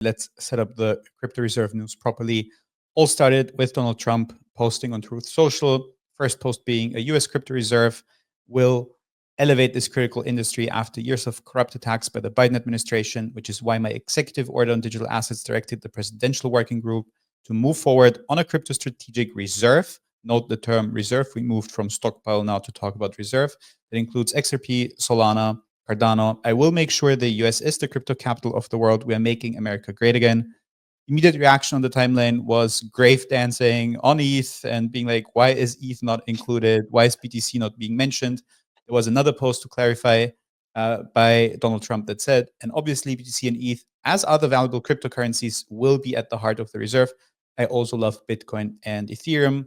let's set up the crypto reserve news properly. All started with Donald Trump posting on Truth Social. First post being a US crypto reserve will elevate this critical industry after years of corrupt attacks by the Biden administration, which is why my executive order on digital assets directed the presidential working group to move forward on a crypto strategic reserve. Note the term reserve. We moved from stockpile now to talk about reserve. That includes XRP, Solana, Cardano. I will make sure the US is the crypto capital of the world. We are making America great again. Immediate reaction on the timeline was grave dancing on ETH and being like, why is ETH not included? Why is BTC not being mentioned? There was another post to clarify by Donald Trump that said, and obviously BTC and ETH, as other valuable cryptocurrencies, will be at the heart of the reserve. I also love Bitcoin and Ethereum.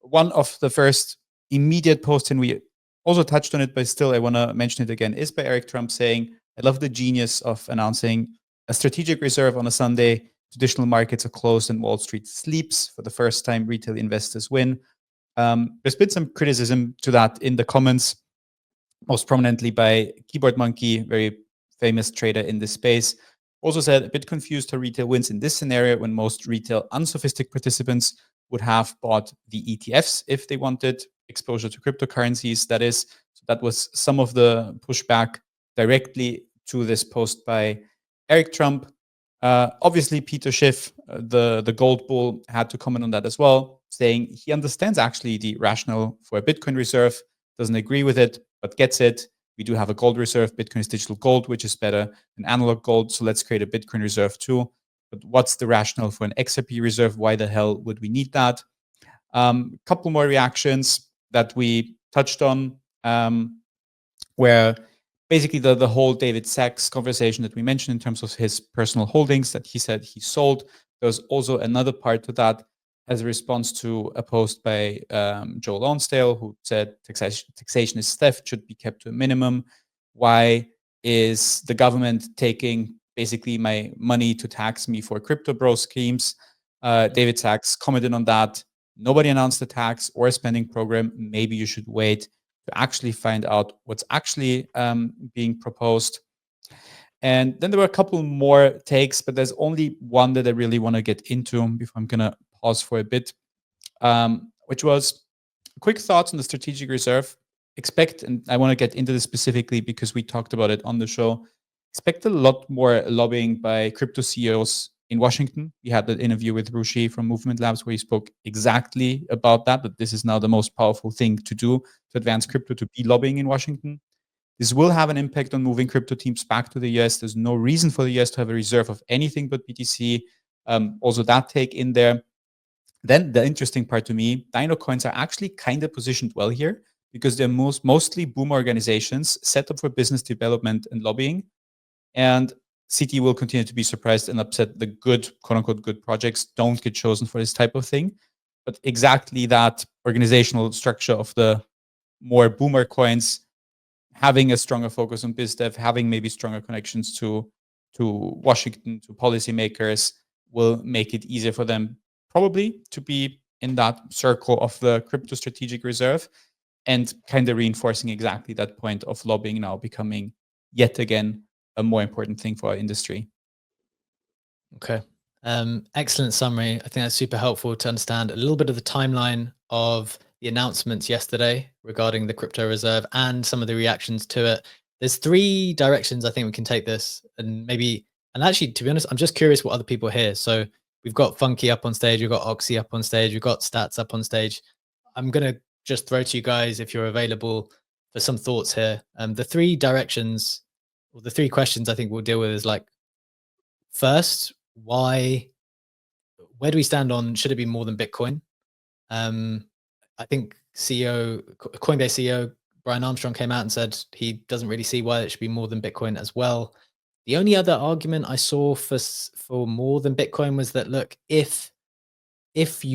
One of the first immediate posts, and we also touched on it, but still I want to mention it again, is by Eric Trump saying, I love the genius of announcing a strategic reserve on a Sunday. Traditional markets are closed and Wall Street sleeps. For the first time, retail investors win. There's been some criticism to that in the comments, most prominently by Keyboard Monkey, very famous trader in this space. Also said, a bit confused how retail wins in this scenario when most retail unsophisticated participants would have bought the ETFs if they wanted exposure to cryptocurrencies. That is, so that was some of the pushback directly to this post by Eric Trump. Obviously, Peter Schiff, the gold bull, had to comment on that as well, saying he understands actually the rationale for a Bitcoin reserve, doesn't agree with it, but gets it. We do have a gold reserve. Bitcoin is digital gold, which is better than analog gold. So let's create a Bitcoin reserve too. But what's the rationale for an XRP reserve? Why the hell would we need that? Couple more reactions that we touched on, where basically the whole David Sachs conversation that we mentioned in terms of his personal holdings that he said he sold. There's also another part to that as a response to a post by Joe Lonsdale, who said taxation is theft, should be kept to a minimum. Why is the government taking basically my money to tax me for crypto bro schemes? David Sachs commented on that. Nobody announced the tax or a spending program. Maybe you should wait to actually find out what's actually being proposed. And then there were a couple more takes, but there's only one that I really want to get into before I'm going to pause for a bit, which was quick thoughts on the strategic reserve. Expect, and I want to get into this specifically because we talked about it on the show, expect a lot more lobbying by crypto CEOs in Washington. We had that interview with Rushi from Movement Labs where he spoke exactly about that this is now the most powerful thing to do to advance crypto, to be lobbying in Washington. This will have an impact on moving crypto teams back to the US. There's no reason for the US to have a reserve of anything but BTC. Also that take in there. Then the interesting part to me, Dino coins are actually kind of positioned well here because they're mostly boom organizations set up for business development and lobbying. And CT will continue to be surprised and upset the good, quote unquote, good projects don't get chosen for this type of thing. But exactly that organizational structure of the more boomer coins, having a stronger focus on biz dev, having maybe stronger connections to Washington, to policymakers, will make it easier for them probably to be in that circle of the crypto strategic reserve, and kind of reinforcing exactly that point of lobbying now becoming yet again a more important thing for our industry. Okay. Excellent summary. I think that's super helpful to understand a little bit of the timeline of the announcements yesterday regarding the crypto reserve and some of the reactions to it. There's three directions I think we can take this, and actually, to be honest, I'm just curious what other people hear. So we've got Funky up on stage, we've got Oxy up on stage, we've got Stats up on stage. I'm going to just throw to you guys if you're available for some thoughts here. The three directions, or the three questions I think we'll deal with is like, first, where do we stand on, should it be more than Bitcoin? I think Coinbase CEO Brian Armstrong came out and said he doesn't really see why it should be more than Bitcoin as well. The only other argument I saw for more than Bitcoin was that, look, if this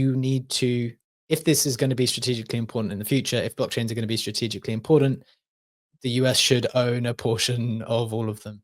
is going to be strategically important in the future, if blockchains are going to be strategically important, the US should own a portion of all of them.